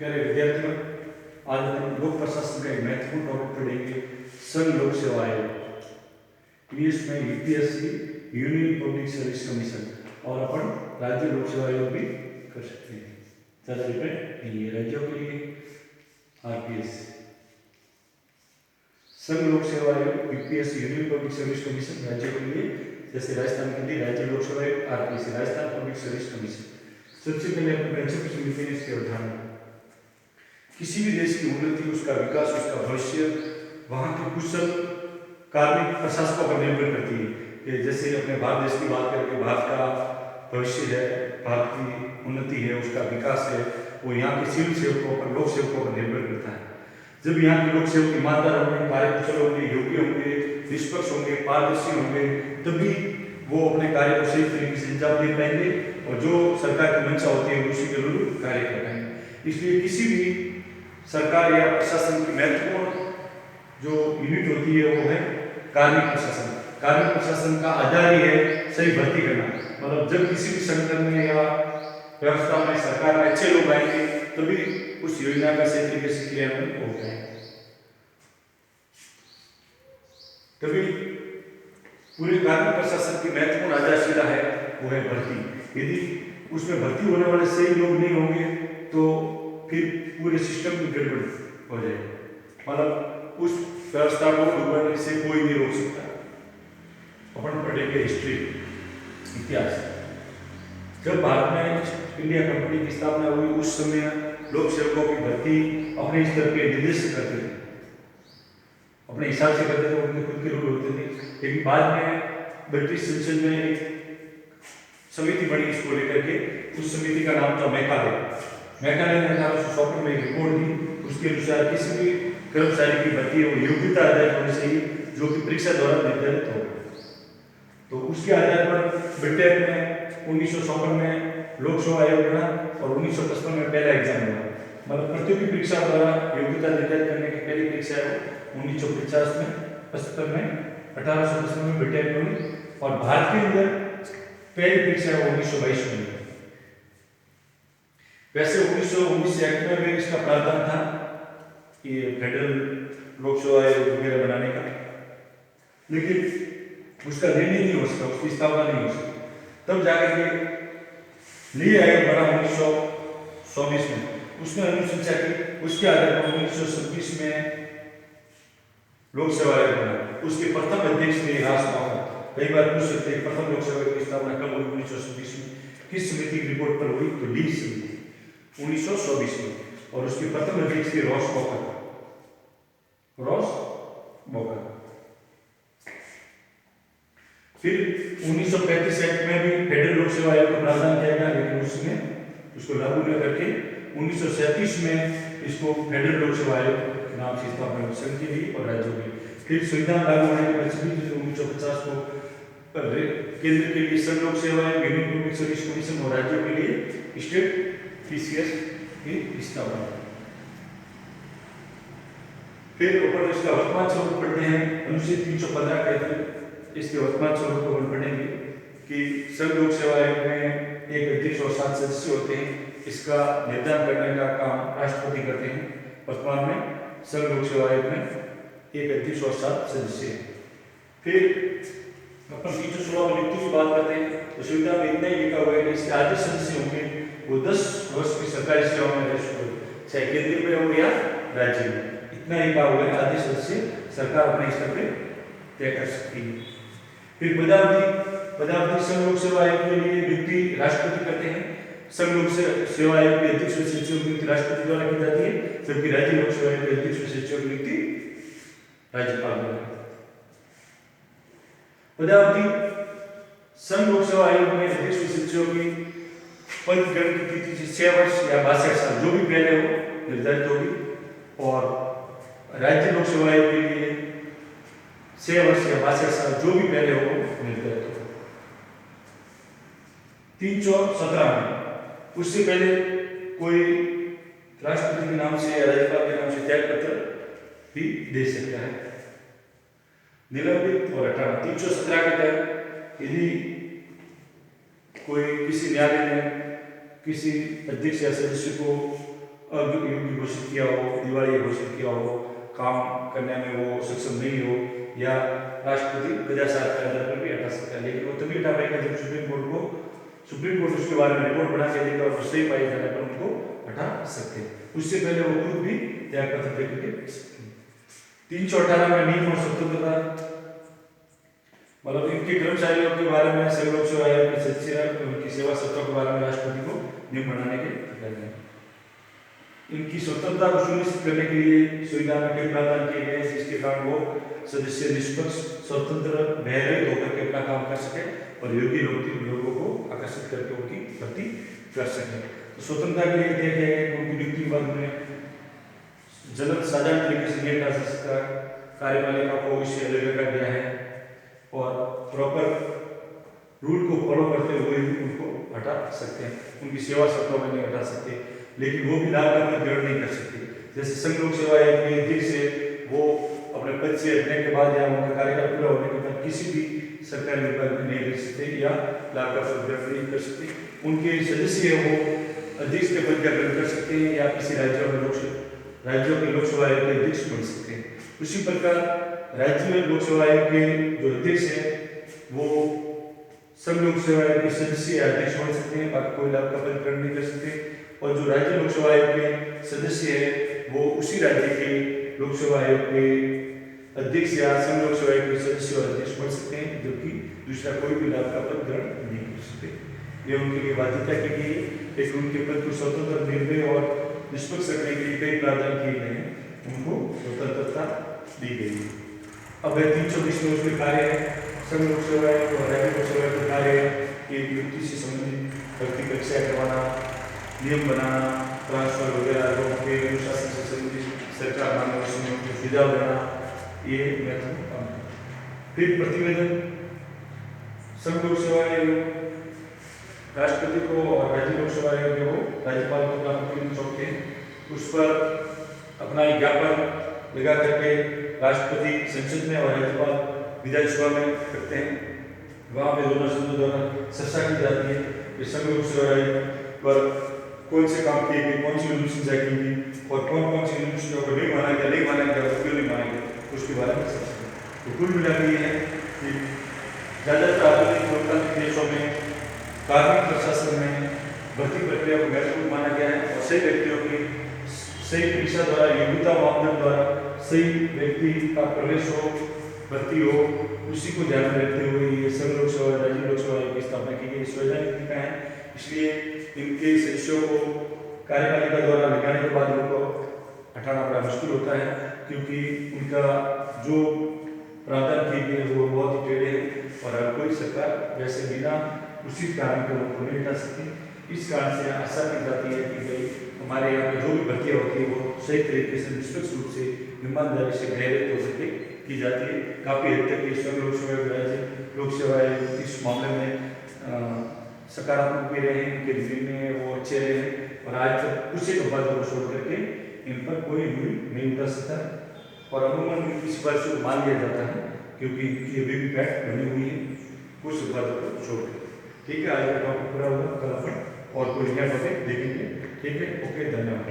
प्यारे विद्यार्थियों, आज हम लोक प्रशासन का एक महत्वपूर्ण टॉपिक पढ़ेंगे, संघ लोक सेवा आयोग। इंग्लिश में UPSC, union public service commission, और अपन राज्य लोक सेवा आयोग भी कर सकते हैं। ज़्यादा डिपेंड नहीं है राज्यों के लिए। आरपीएस, संघ लोक सेवा आयोग, UPSC, union public service commission राज्यों के लिए, जैसे राजस्थान के लिए राज्य लोक सेवा आयोग, RPS Rajasthan public service commission. सबसे पहले अपन प्रिंसिपल समझते हैं इसके अवधारणा। किसी भी देश की उन्नति, उसका विकास, उसका भविष्य वहाँ के कुशल कार्मिक प्रशासकों पर निर्भर करती है। कि जैसे अपने भारत देश की बात करें, भारत का भविष्य है, भारत की उन्नति है, उसका विकास है, वो यहाँ के सिविल सेवकों पर, लोक सेवकों पर निर्भर करता है। जब यहाँ के लोक सेवक ईमानदार होंगे, कार्यकुशल होंगे, योग्य होंगे, निष्पक्ष होंगे, पारदर्शी होंगे, तभी वो अपने कार्य को सही तरीके से अंजाम दे पाएंगे और जो सरकार की मंशा होती है उसी के अनुरूप कार्य कर पाएंगे। इसलिए किसी भी सरकार या प्रशासन की महत्वपूर्ण जो यूनिट होती है वो है कार्मिक प्रशासन। कार्मिक प्रशासन का आधार ही है सही भर्ती करना। मतलब जब किसी भी संगठन में या व्यवस्था में सरकार में अच्छे लोग आएंगे तभी उस योजना का सही तरीके से क्रियान्वयन हो पाएगा, तभी पूरे कार्मिक प्रशासन की महत्वपूर्ण आधारशिला है वो है भर्ती। यदि उसमें भर्ती होने वाले सही लोग नहीं होंगे तो फिर पूरे सिस्टम की गड़बड़ हो जाएगी। मतलब उस व्यवस्था को डूबने से कोई नहीं रोक सकता। अपन पढ़ेंगे हिस्ट्री, इतिहास। जब भारत में इंडिया कंपनी की स्थापना हुई उस समय लोक सेवकों की भर्ती अपने स्तर पे निर्देशित करते थे, अपने हिसाब से करते थे, उनके खुद के रूल होते थे। लेकिन बाद में ब्रिटिश संसद में एक समिति बनी इसको लेकर के। उस समिति का नाम था मैकाले। मैकाले ने 1854 में एक रिपोर्ट दी। उसके अनुसार किसी भी कर्मचारी की भर्ती वो योग्यता आधारित होनी चाहिए जो कि परीक्षा द्वारा निर्धारित हो। तो उसके आधार पर ब्रिटेन में 1954 में लोक सेवा आयोग बना और 1955 में पहला एग्जाम हुआ। मतलब प्रतियोगी परीक्षा द्वारा योग्यता निर्धारित करने की पहली परीक्षा है 1950 में, 55 में, 1855 में ब्रिटेन में हुई और भारत के अंदर पहली परीक्षा 1922 में। वैसे 1919 एक्ट में भी इसका प्रावधान था ये फेडरल लोक सेवा आयोग वगैरह बनाने का, लेकिन उसका निर्णय नहीं हो सका, उसकी स्थापना नहीं हो सकी। तब जाकर के ली आयोग बना 1924 में, उसने अनुशंसा की। उसके आधार पर 1926 में लोक सेवा आयोग बना। उसके प्रथम अध्यक्ष थे रास मौका। कई बार पूछ सकते हैं प्रथम लोक सेवा आयोग की स्थापना कब हुई, 1926 में। किस समिति की रिपोर्ट पर हुई, तो ली समिति 1924 में, और उसके प्रथम अध्यक्ष थे रॉस वॉकर। फिर 1935 एक्ट में भी फेडरल लोक सेवा आयोग का प्रावधान किया गया, लेकिन उसमें उसको लागू न करके 1937 में इसको फेडरल लोक सेवा आयोग के नाम से स्थापना संघ की गई और राज्यों की। फिर संविधान लागू होने के बाद 1950 को केंद्र के लिए संघ लोक सेवा आयोग, यूनियन पब्लिक सर्विस कमीशन और राज्यों के लिए स्टेट पीसीएस की स्थापना। फिर ऊपर इसका वर्तमान स्वरूप पढ़ते हैं। अनुच्छेद 315 के तहत इसके वर्तमान स्वरूप को पढ़ेंगे कि संघ लोक सेवा आयोग में एक अध्यक्ष और 7 सदस्य होते हैं। इसका निर्धारण करने का काम राष्ट्रपति करते हैं। वर्तमान में संघ लोक सेवा आयोग में एक अध्यक्ष और 7 सदस्य हैं। फिर अपन 316 में नियुक्ति की बात करते हैं तो सुविधा में इतना ही लिखा हुआ है कि इसके आधे सदस्य होंगे वो 10 वर्ष की सरकारी सेवा में रह चुके, चाहे केंद्र में हो या राज्य में। इतना ही कहा हुआ है, आधे सदस्य सरकार अपने स्तर पे तय कर सकती है। फिर पदावधि संघ लोक सेवा आयोग के लिए नियुक्ति राष्ट्रपति करते हैं। संघ लोक सेवा आयोग के अध्यक्ष व सचिवों की नियुक्ति राष्ट्रपति द्वारा की जाती है, जबकि राज्य लोक सेवा आयोग के अध्यक्ष व सचिवों की नियुक्ति राज्यपाल द्वारा। पदावधि संघ लोक सेवा आयोग में अध्यक्ष व सचिवों की पद ग्रहण की तिथि 6 वर्ष या 62 साल जो भी पहले हो निर्धारित होगी, और राज्य लोक सेवा आयोग के लिए 6 वर्ष या 62 साल जो भी पहले हो निर्धारित हो। 317 में उससे पहले कोई राष्ट्रपति के नाम से या राज्यपाल के नाम से त्याग पत्र भी दे सकता है। निलंबित और हटाना 317 के तहत यदि कोई किसी न्यायालय में किसी अध्यक्ष या सदस्य को अयोग्य घोषित किया हो, दिवालिया घोषित किया हो, काम करने में वो सक्षम नहीं हो, या राष्ट्रपति 50 साल के अंदर पर भी हटा सकता है। लेकिन वो तभी हटा पाएगा जब सुप्रीम कोर्ट उसके बारे में रिपोर्ट बना के देगा और सही पाए जाने पर उनको हटा सकते हैं। उससे पहले वो खुद भी त्याग पत्र दे करके सकते हैं। 318 में नियम और स्वतंत्रता, मतलब इनके कर्मचारियों के बारे में सभी लोक सेवा आयोग के सदस्य उनकी सेवा सत्रों के बारे में राष्ट्रपति को नियम बनाने के अधिकार हैं। इनकी स्वतंत्रता को सुनिश्चित करने के लिए संविधान में कई प्रावधान किए गए हैं जिसके कारण वो सदस्य निष्पक्ष, स्वतंत्र, भयरहित होकर के अपना काम कर सके और योग्य लोगों को आकर्षित करके उनकी भर्ती कर सके। तो स्वतंत्रता के लिए दिया गया है कि उनकी नियुक्ति के बाद में जल्द साधारण तरीके से नहीं हटा सकता, कार्यपालिका को इससे अलग रखा गया है और प्रॉपर रूल को फॉलो करते हुए ही उनको हटा सकते हैं। उनकी सेवा सत्रों में नहीं हटा सकते, लेकिन वो भी लाभ का ग्रहण नहीं कर सकते। जैसे संघ लोक सेवा आयोग के अध्यक्ष से वो अपने पद से हटने के बाद या उनका कार्यकाल पूरा होने के बाद किसी भी सरकारी विभाग में नहीं रह सकते या लाभ का पद ग्रहण नहीं कर सकते। उनके सदस्य वो अध्यक्ष के पद का ग्रहण कर सकते हैं या किसी राज्यों के लोक सेवा आयोग के अध्यक्ष बन सकते हैं। उसी प्रकार राज्य लोक सेवा आयोग के जो अध्यक्ष है वो सब लोक सेवा आयोग के सदस्य या अध्यक्ष बन सकते हैं, बाकी कोई लाभ का पद ग्रहण नहीं कर सकते। और जो राज्य लोक सेवा आयोग के सदस्य है वो उसी राज्य के लोक सेवा आयोग के अध्यक्ष या संघ लोक सेवा आयोग के सदस्य और अध्यक्ष बन सकते हैं, जबकि दूसरा कोई भी लाभ का पद ग्रहण नहीं कर सकते। ये उनके लिए बाध्यता की गई है, लेकिन उनके पद को स्वतंत्र, निर्भय और निष्पक्ष रखने के लिए कई प्रावधान किए गए हैं, उनको स्वतंत्रता दी गई है। अब 320 में उसमें कार्य है संघ लोक सेवा आयोग और राज्य लोक सेवा आयोग का कार्य है कि नियुक्ति से संबंधित भर्ती परीक्षा करवाना, नियम बनाना, ट्रांसफर वगैरह, लोगों के अनुशासन से संबंधित सरकार मार्गदर्शन में सुझाव देना, ये महत्वपूर्ण काम है। फिर प्रतिवेदन संघ लोक सेवा आयोग राष्ट्रपति को और राज्य लोक सेवा आयोग को राज्यपाल को अपना प्रतिवेदन सौंपते हैं। उस पर अपना एक ज्ञापन लगा करके राष्ट्रपति संसद में और राज्यपाल विधानसभा में रखते हैं। वहाँ पे दोनों सदनों द्वारा चर्चा की जाती है कि संघ लोक सेवा आयोग पर कौन से काम किए गए, कौन सी यूनिवर्सिटी की गई और कौन कौन सी यूनिवर्सिटियों को नहीं माना गया और क्यों नहीं माना गया, उसके बारे में चर्चा करें। तो कुल मिला के ये है कि ज़्यादातर आधुनिक लोकतांत्रिक देशों में कार्मिक प्रशासन में भर्ती प्रक्रिया को महत्वपूर्ण माना गया है और सही व्यक्तियों की सही परीक्षा द्वारा, योग्यता मापदंड द्वारा सही व्यक्ति का प्रवेश हो, भर्ती हो, उसी को ध्यान में रखते हुए ये संघ लोक सेवा राज्य लोक सेवा आयोग की स्थापना की गई। संवैधानिक तरीका है, इसलिए इनके सदस्यों को कार्यपालिका द्वारा लगाने के बाद उनको हटाना बड़ा मुश्किल होता है, क्योंकि उनका जो प्रावधान किए गए वो बहुत ही टेढ़े हैं और हर कोई सरकार वैसे बिना उचित कारण के लोगों को नहीं हटा सकती। इस कारण से आशा की जाती है कि भाई हमारे यहाँ पे जो भी भर्तियाँ होती है वो सही तरीके से निष्पक्ष रूप से ईमानदारी से गहरे हो सके की जाती है। काफ़ी हद तक ये संघ लोक सेवा आयोग लोक सेवा आयोग इस मामले में सकारात्मक भी रहे, उनके रिव्यू में वो अच्छे रहे और आज तक कुछ एक बातों को छोड़ करके इन पर कोई भी नहीं उठा सकता और अमूमन इस बात को मान लिया जाता है क्योंकि इनकी अभी भी पैठ बनी हुई है कुछ बातों को छोड़ कर। ठीक है, आज का टॉपिक पूरा होगा, कल अपन और कोई नया टॉपिक देखेंगे। ठीक है, ओके, धन्यवाद।